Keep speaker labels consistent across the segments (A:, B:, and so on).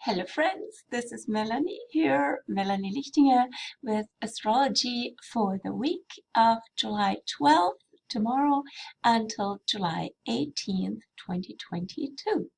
A: Hello friends, this is Melanie here, Melanie Lichtinger with astrology for the week of July 12th, tomorrow, until July 18th, 2022.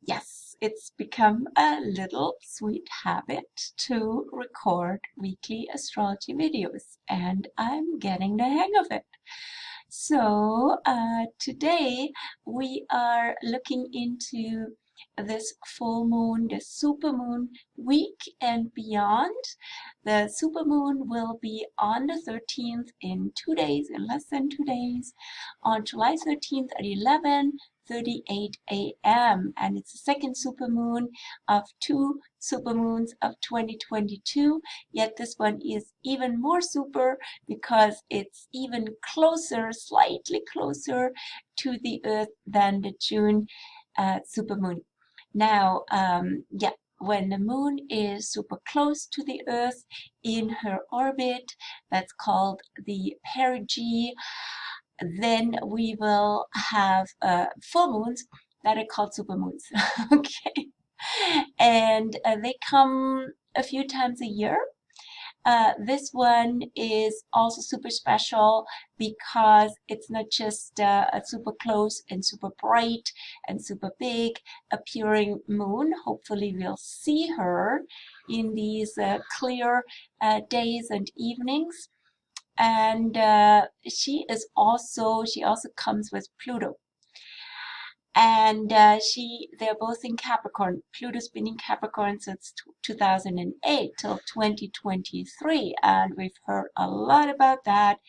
A: Yes, it's become a little sweet habit to record weekly astrology videos, and I'm getting the hang of it. So today we are looking into this full moon, the supermoon week and beyond. The supermoon will be on the 13th in 2 days, in less than 2 days, on July 13th at 11:38 a.m. and it's the second supermoon of 2 supermoons of 2022, yet this one is even more super because it's even closer, slightly closer to the Earth than the June supermoon. Now, when the moon is super close to the Earth in her orbit, that's called the perigee, then we will have full moons that are called supermoons. Okay, and they come a few times a year. This one is also super special because it's not just a super close and super bright and super big appearing moon. Hopefully we'll see her in these clear days and evenings. And she also comes with Pluto. And they're both in Capricorn. Pluto's been in Capricorn since 2008 till 2023, and we've heard a lot about that.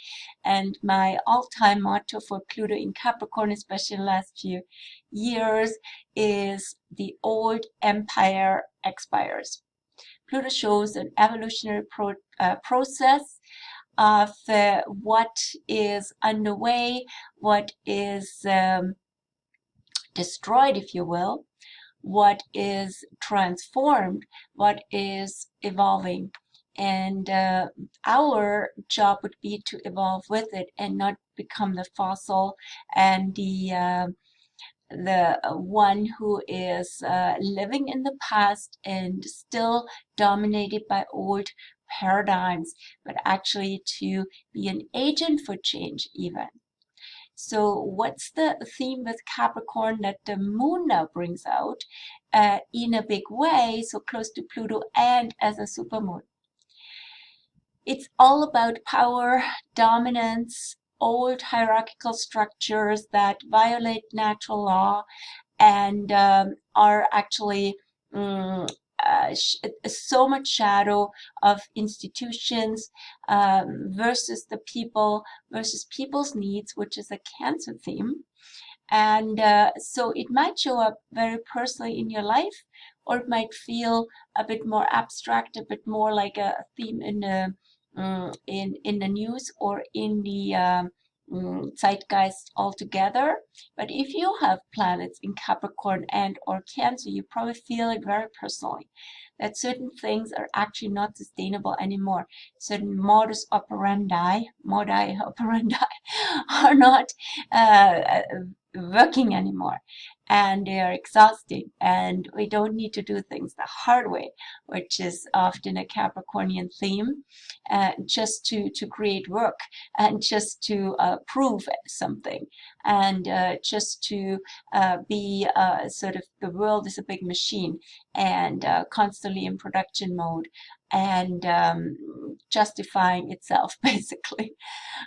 A: And my all-time motto for Pluto in Capricorn, especially in the last few years, is the old empire expires. Pluto shows an evolutionary process of what is underway, what is destroyed, if you will, what is transformed, what is evolving. And our job would be to evolve with it and not become the fossil and the one who is living in the past and still dominated by old paradigms, but actually to be an agent for change even. So what's the theme with Capricorn that the moon now brings out in a big way, so close to Pluto and as a supermoon? It's all about power, dominance, old hierarchical structures that violate natural law and are actually so much shadow of institutions versus the people, versus people's needs, which is a Cancer theme. And so it might show up very personally in your life, or it might feel a bit more abstract, a bit more like a theme in the news or in the zeitgeist altogether. But if you have planets in Capricorn and or Cancer, you probably feel it very personally, that certain things are actually not sustainable anymore. Certain modus operandi are not working anymore, and they are exhausting, and we don't need to do things the hard way, which is often a Capricornian theme, just to create work and just to prove something, and just to be sort of, the world is a big machine and constantly in production mode and justifying itself basically,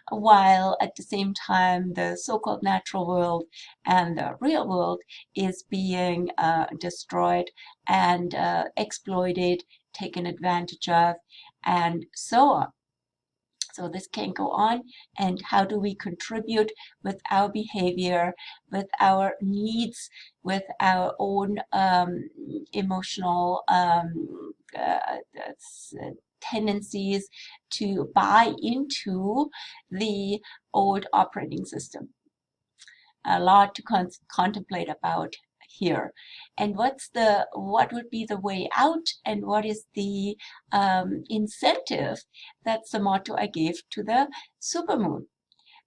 A: while at the same time the so-called natural world and the real world is being destroyed and exploited, taken advantage of, and so on. So this can go on, and how do we contribute with our behavior, with our needs, with our own emotional tendencies to buy into the old operating system. A lot to contemplate about here. And what would be the way out, and what is the incentive? That's the motto I gave to the supermoon.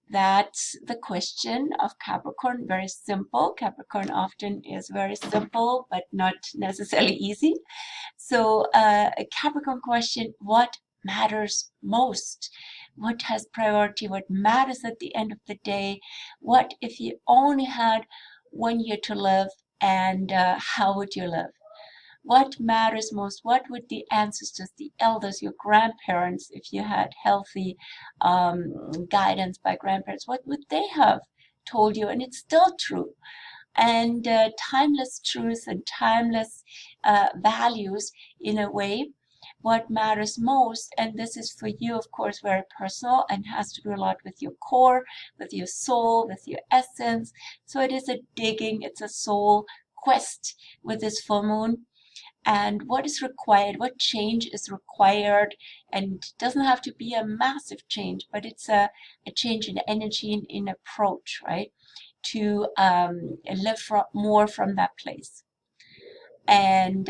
A: That's the question of Capricorn. Very simple. Capricorn often is very simple, but not necessarily easy. So a Capricorn question, what matters most? What has priority? What matters at the end of the day? What if you only had 1 year to live, and how would you live? What matters most? What would the ancestors, the elders, your grandparents, if you had healthy guidance by grandparents, what would they have told you? And it's still true. And timeless truths and timeless values, in a way, what matters most. And this is for you, of course, very personal and has to do a lot with your core, with your soul, with your essence. So it is a digging, it's a soul quest with this full moon. And what is required, what change is required, and it doesn't have to be a massive change, but it's a change in energy and in approach, right? To live more from that place. And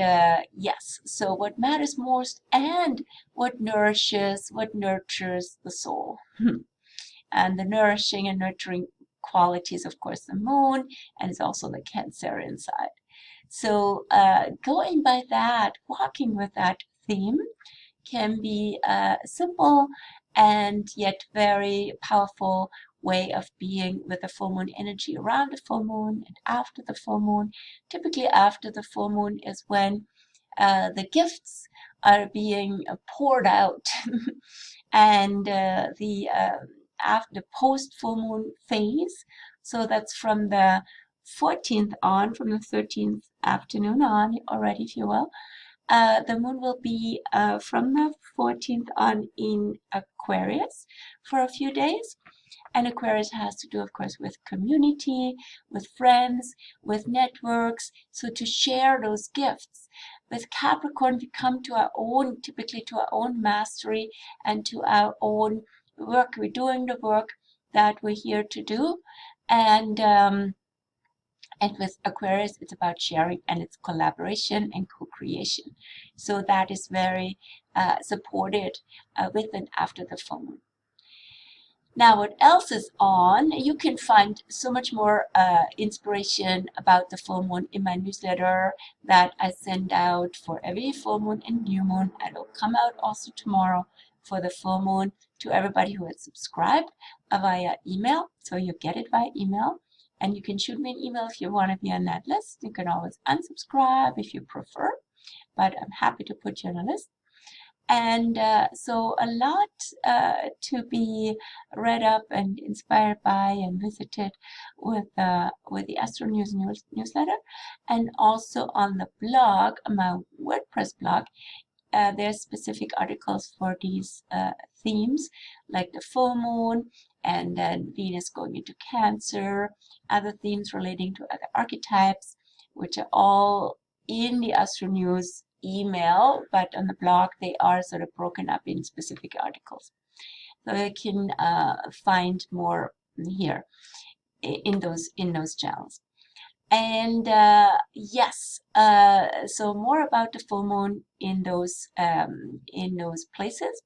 A: yes, so what matters most and what nourishes, what nurtures the soul. And the nourishing and nurturing qualities, of course, the moon, and it's also the Cancerian side. So going by that, walking with that theme can be a simple and yet very powerful way of being with the full moon energy around the full moon and after the full moon. Typically after the full moon is when the gifts are being poured out and after the post full moon phase, so that's from the 14th on, from the 13th afternoon on already, if you will. The moon will be from the 14th on in Aquarius for a few days. And Aquarius has to do, of course, with community, with friends, with networks. So to share those gifts. With Capricorn, we come to our own, typically to our own mastery and to our own work. We're doing the work that we're here to do. And with Aquarius, it's about sharing and it's collaboration and co-creation. So that is very supported with and after the full moon. Now, what else is on? You can find so much more inspiration about the full moon in my newsletter that I send out for every full moon and new moon. And it'll come out also tomorrow for the full moon to everybody who has subscribed via email. So you get it via email. And you can shoot me an email if you want to be on that list. You can always unsubscribe if you prefer, but I'm happy to put you on a list. And so a lot to be read up and inspired by and visited with the Astro newsletter, and also on the blog, my WordPress blog. There's specific articles for these themes, like the full moon and then Venus going into Cancer, other themes relating to other archetypes, which are all in the Astro News email, but on the blog they are sort of broken up in specific articles. So you can find more here in those channels. And yes, so more about the full moon in those places.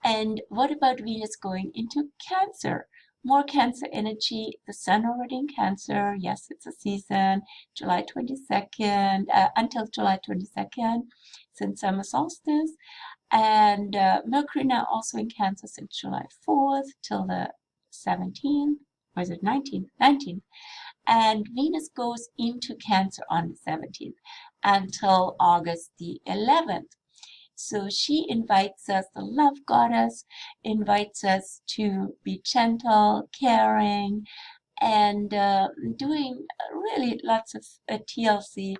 A: And what about Venus going into Cancer? More Cancer energy, the Sun already in Cancer. Yes, it's a season, July 22nd, until July 22nd, since summer solstice. And Mercury now also in Cancer since July 4th till the 17th, or is it 19th? 19th. And Venus goes into Cancer on the 17th until August the 11th. So she invites us, the love goddess invites us to be gentle, caring, and doing really lots of TLC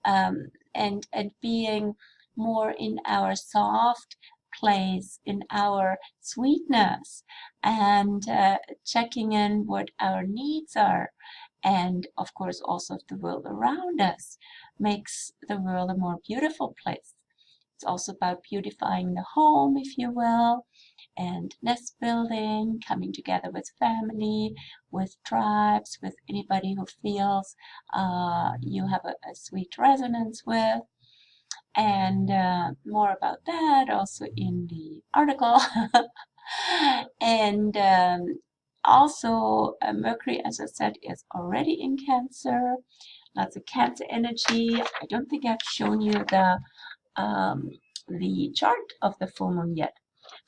A: and being more in our soft place, in our sweetness, and checking in what our needs are. And of course also the world around us makes the world a more beautiful place. It's also about beautifying the home, if you will, and nest building, coming together with family, with tribes, with anybody who feels you have a sweet resonance with. And more about that also in the article. And Also, Mercury, as I said, is already in Cancer. Lots of Cancer energy. I don't think I've shown you the chart of the full moon yet,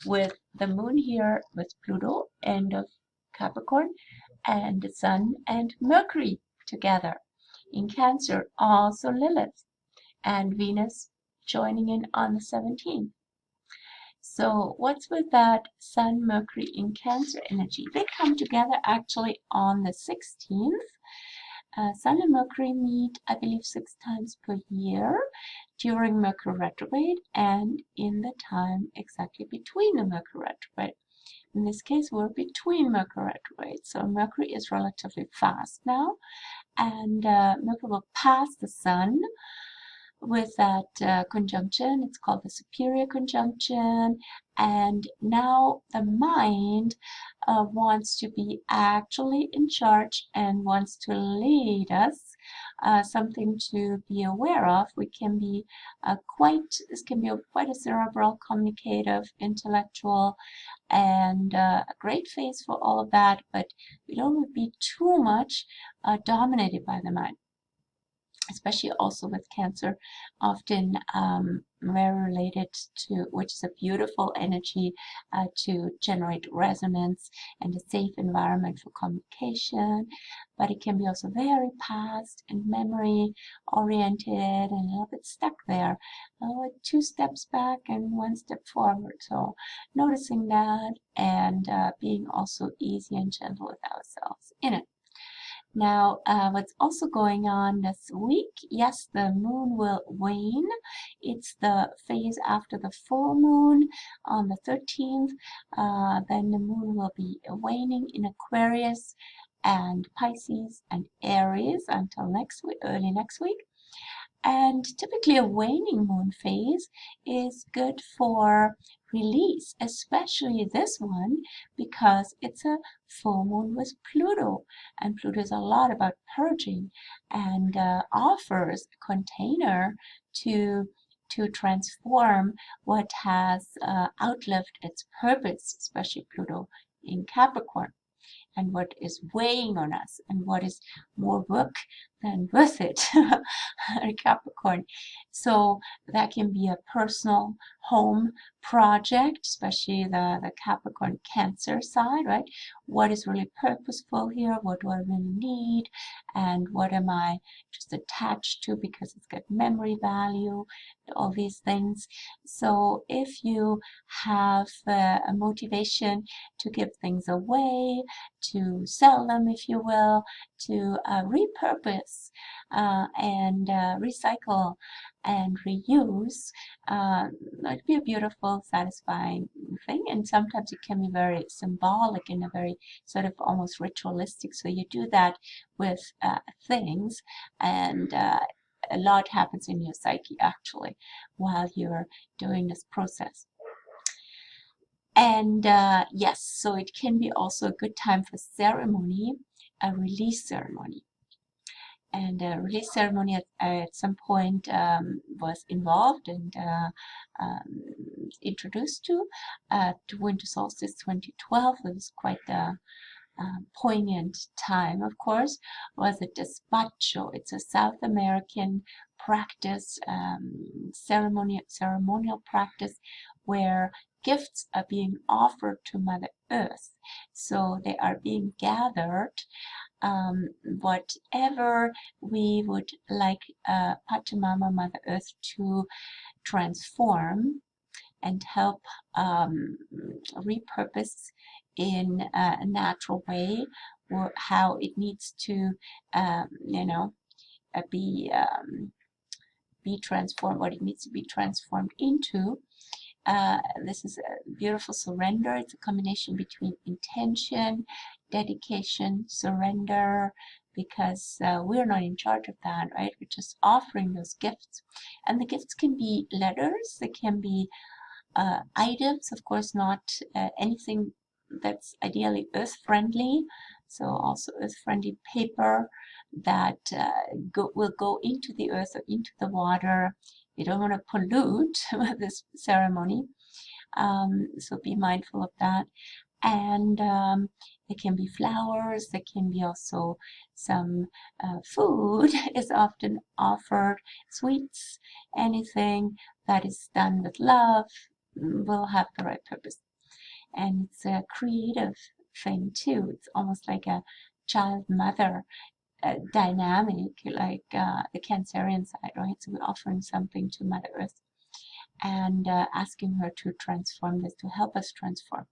A: with the moon here with Pluto, end of Capricorn, and the Sun and Mercury together in Cancer. Also Lilith and Venus joining in on the 17th. So what's with that Sun, Mercury in Cancer energy? They come together actually on the 16th. Sun and Mercury meet, I believe, 6 times per year during Mercury retrograde and in the time exactly between the Mercury retrograde. In this case, we're between Mercury retrograde, so Mercury is relatively fast now, and Mercury will pass the Sun with that conjunction. It's called the superior conjunction, and now the mind wants to be actually in charge and wants to lead us. Something to be aware of. We can be this can be quite a cerebral, communicative, intellectual, and a great phase for all of that, but we don't want to be too much dominated by the mind. Especially also with Cancer, often very related to, which is a beautiful energy to generate resonance and a safe environment for communication, but it can be also very past and memory oriented and a little bit stuck there, 2 steps back and 1 step forward. So noticing that and being also easy and gentle with ourselves in it. Now, what's also going on this week? Yes, the moon will wane. It's the phase after the full moon on the 13th. Then the moon will be waning in Aquarius and Pisces and Aries until next week, early next week. And typically a waning moon phase is good for release, especially this one, because it's a full moon with Pluto, and Pluto is a lot about purging and offers a container to transform what has outlived its purpose, especially Pluto in Capricorn, and what is weighing on us and what is more work than worth it. Capricorn. So that can be a personal home project, especially the Capricorn Cancer side, right? What is really purposeful here? What do I really need? And what am I just attached to because it's got memory value? All these things. So if you have a motivation to give things away, to sell them, if you will, to repurpose and recycle and reuse, it'd be a beautiful, satisfying thing. And sometimes it can be very symbolic and a very sort of almost ritualistic. So you do that with things, and a lot happens in your psyche actually while you're doing this process. And yes, so it can be also a good time for ceremony, a release ceremony. And a release ceremony at some point was involved and introduced to winter solstice 2012. It was quite a poignant time, of course. Was a despacho. It's a South American practice, ceremonial practice, where gifts are being offered to Mother Earth. So they are being gathered, whatever we would like Pachamama, Mother Earth, to transform and help repurpose in a natural way, or how it needs to, be transformed, what it needs to be transformed into. This is a beautiful surrender. It's a combination between intention, dedication, surrender, because we're not in charge of that, right? We're just offering those gifts. And the gifts can be letters, they can be items, of course, not anything that's ideally earth-friendly. So also earth-friendly paper that will go into the earth or into the water. You don't want to pollute this ceremony, so be mindful of that. and it can be flowers, there can be also some food is often offered, sweets, anything that is done with love will have the right purpose. And it's a creative thing too. It's almost like a child-mother dynamic, like the Cancerian side, right? So we're offering something to Mother Earth and asking her to transform this, to help us transform.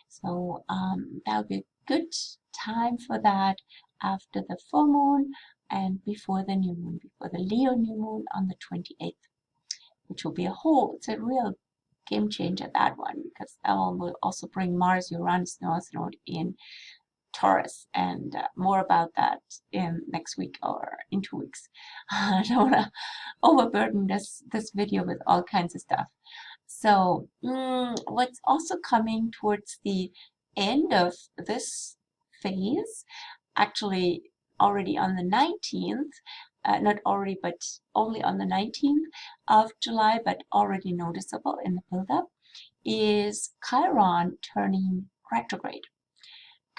A: So that would be a good time for that after the full moon and before the new moon, before the Leo new moon on the 28th, which will be it's a real game changer, that one, because that one will also bring Mars, Uranus, North Node in Taurus, and more about that in next week or in 2 weeks. I don't want to overburden this video with all kinds of stuff. So what's also coming towards the end of this phase, actually already on the 19th, not already, but only on the 19th of July, but already noticeable in the build-up, is Chiron turning retrograde.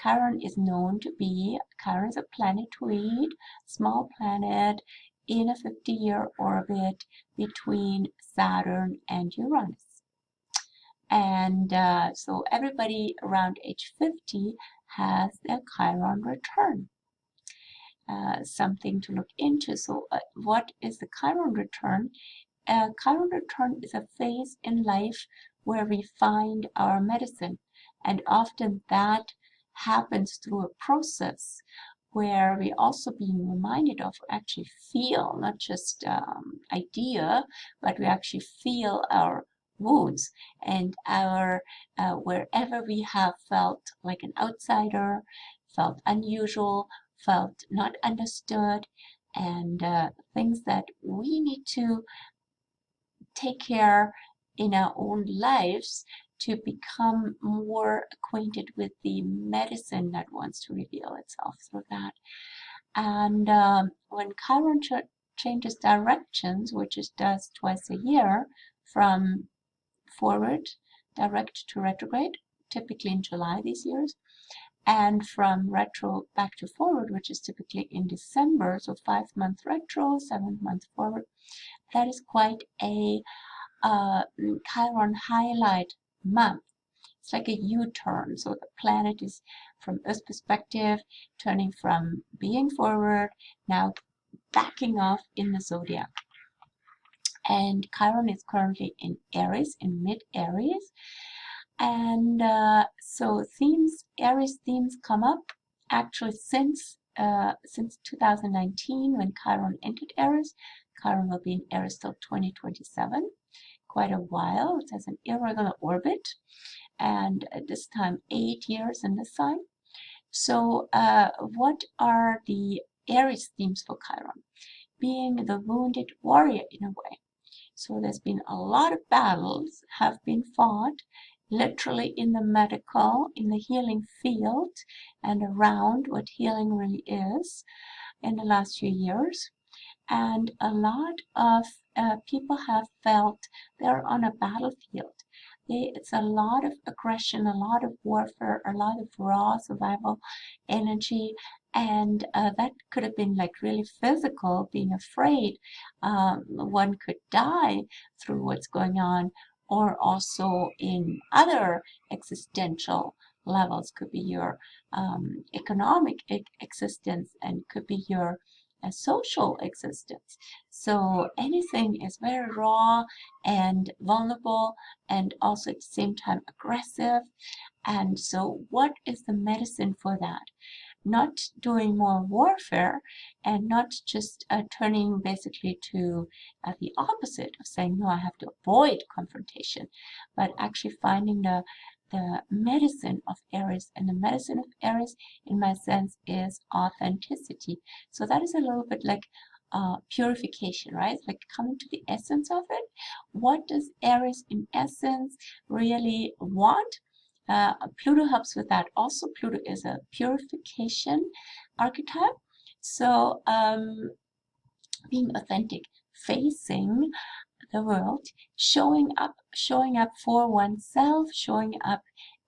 A: Chiron is known to be, Chiron is a planetoid, small planet in a 50-year orbit between Saturn and Uranus. And so everybody around age 50 has their Chiron return. Something to look into. So what is the Chiron return? Chiron return is a phase in life where we find our medicine, and often that happens through a process where we also being reminded of, actually feel, not just idea, but we actually feel our wounds and our wherever we have felt like an outsider, felt unusual, felt not understood, and things that we need to take care in our own lives to become more acquainted with the medicine that wants to reveal itself through that. And when Chiron changes directions, which it does twice a year, from forward direct to retrograde, typically in July these years, and from retro back to forward, which is typically in December, so 5-month retro, 7-month forward, that is quite a Chiron highlight month. It's like a U-turn. So the planet is, from Earth's perspective, turning from being forward, now backing off in the zodiac. And Chiron is currently in Aries, in mid-Aries. And so Aries themes come up actually since 2019, when Chiron entered Aries. Chiron will be in Aries till 2027. Quite a while. It has an irregular orbit, and at this time 8 years in the sign. So what are the Aries themes for Chiron? Being the wounded warrior in a way. So there's been a lot of battles have been fought, literally in the medical, in the healing field, and around what healing really is in the last few years. And a lot of people have felt they're on a battlefield. It's a lot of aggression, a lot of warfare, a lot of raw survival energy, and that could have been like really physical, being afraid one could die through what's going on, or also in other existential levels. Could be your economic existence, and could be your social existence. So anything is very raw and vulnerable, and also at the same time aggressive. And so what is the medicine for that? Not doing more warfare, and not just turning basically to the opposite of saying, no, I have to avoid confrontation, but actually finding the medicine of Aries. And the medicine of Aries, in my sense, is authenticity. So that is a little bit like purification, right? Like coming to the essence of it. What does Aries in essence really want? Pluto helps with that. Also, Pluto is a purification archetype. So being authentic, facing the world, showing up for oneself, showing up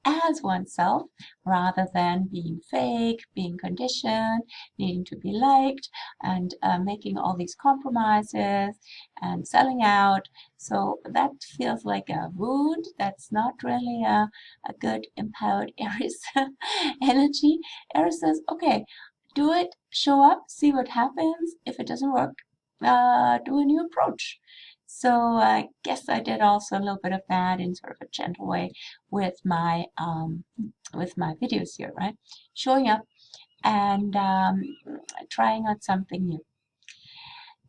A: as oneself rather than being fake, being conditioned, needing to be liked, and making all these compromises and selling out. So that feels like a wound. That's not really a good empowered Aries energy. Aries says, okay, do it, show up, see what happens. If it doesn't work, do a new approach. So I guess I did also a little bit of that in sort of a gentle way with my videos here, right? Showing up and trying out something new.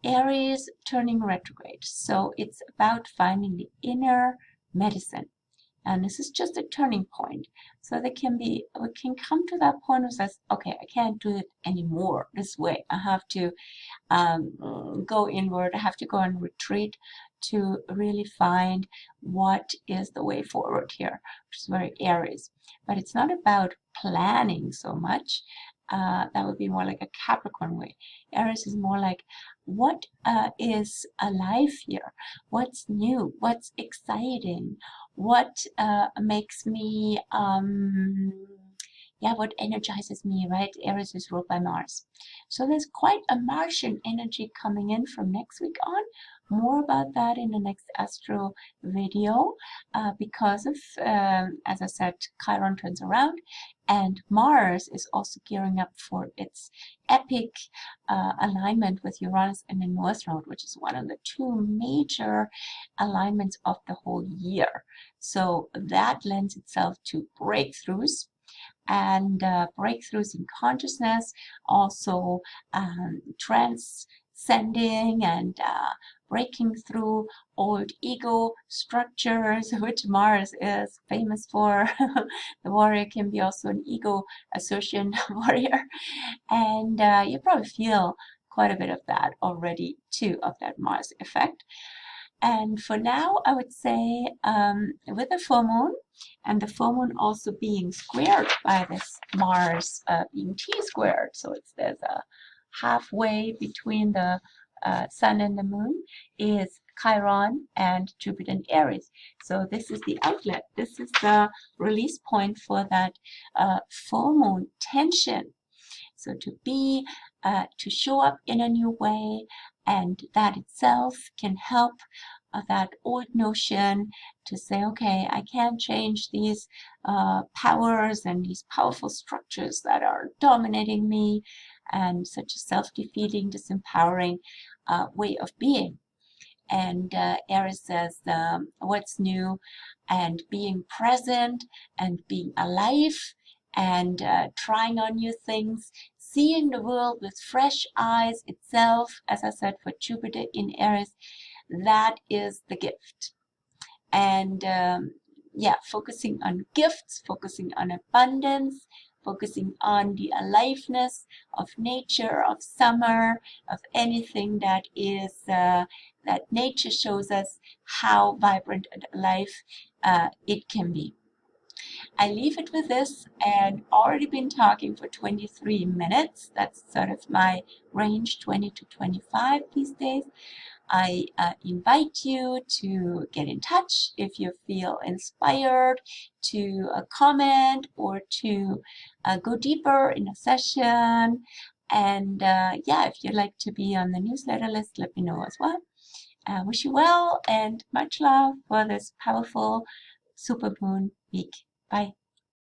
A: Aries turning retrograde. So it's about finding the inner medicine. And this is just a turning point. So we can come to that point where says, okay, I can't do it anymore this way. I have to go inward. I have to go and retreat to really find what is the way forward here, which is very Aries. But it's not about planning so much. That would be more like a Capricorn way. Aries is more like, what is alive here? What's new? What's exciting? What makes me, what energizes me, right? Aries is ruled by Mars. So there's quite a Martian energy coming in from next week on. More about that in the next Astro video because of, as I said, Chiron turns around and Mars is also gearing up for its epic alignment with Uranus in the North Node, which is one of the two major alignments of the whole year. So that lends itself to breakthroughs and breakthroughs in consciousness, also transcending and breaking through old ego structures, which Mars is famous for. The warrior can be also an ego assertion warrior, and you probably feel quite a bit of that already too, of that Mars effect. And for now, I would say with the full moon, and the full moon also being squared by this Mars being T-squared, so there's a halfway between the Sun and the Moon, is Chiron and Jupiter and Aries. So this is the outlet. This is the release point for that full moon tension. So to show up in a new way, and that itself can help that old notion to say, okay, I can't change these powers and these powerful structures that are dominating me, and such a self-defeating, disempowering way of being. And Aries says, what's new, and being present and being alive and trying on new things, seeing the world with fresh eyes itself, as I said, for Jupiter in Aries, that is the gift. And focusing on gifts, focusing on abundance, focusing on the aliveness of nature, of summer, of anything that is that nature shows us how vibrant and alive it can be. I leave it with this, and already been talking for 23 minutes. That's sort of my range, 20 to 25 these days. I invite you to get in touch if you feel inspired to comment or to go deeper in a session. And if you'd like to be on the newsletter list, let me know as well. I wish you well and much love for this powerful supermoon week. Bye.